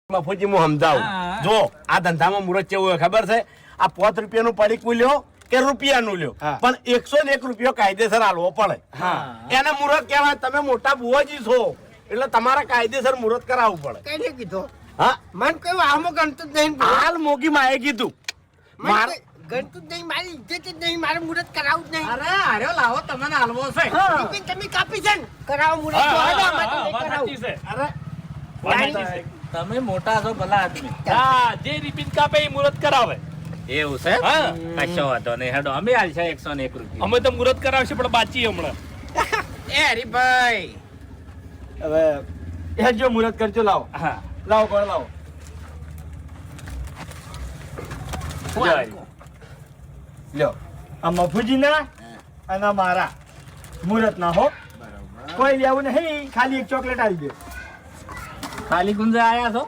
મફુજી હું સમજાવું જો આ ધંધામાં મુહૂર્ત કેવું હોય ખબર છે આ 5 રૂપિયાનું પડીકું લ્યો કે રૂપિયાનું લ્યો પણ 101 રૂપિયો કાયદેસર આલવો પડે એને મુહૂર્ત કહેવાય તમે મોટા બુવાજી છો એટલે તમારે કાયદેસર મુહૂર્ત કરાવવું પડે કઈને કીધું હા મન કયું આમો ગણતું જ નહીં હાલ મોગી માએ કીધું માર ગણતું જ નહીં મારી ઇજ્જત જ નહીં મારે મુહૂર્ત કરાવવું જ નહીં અરે આર્યો લાવો તમને હાલવો છે ટિફિન તમે કાપી છે ને કરાવો મુહૂર્ત તો હવે અમારે નહીં કરાવવું. અરે તમે મોટા છો ભલા આદમી હા જે રિપીટ કાપે એ મુહૂર્ત કરાવે એવું છે હા કશો વાંધો નહીં હેડો અમે હાલ છે 101 રૂપિયા અમે તો મુહૂર્ત કરાવશે પણ બાચી હમણાં એ હરીભાઈ હવે એ જો મુહૂર્ત કરજો લાવો હા લાવો કોણ લાવો લ્યો આ મફુજીના અને મારા મુહૂર્ત ના હો કોઈ લેવું નહીં ખાલી એક ચોકલેટ આવી દે ખાલી ગુંજા આયા છો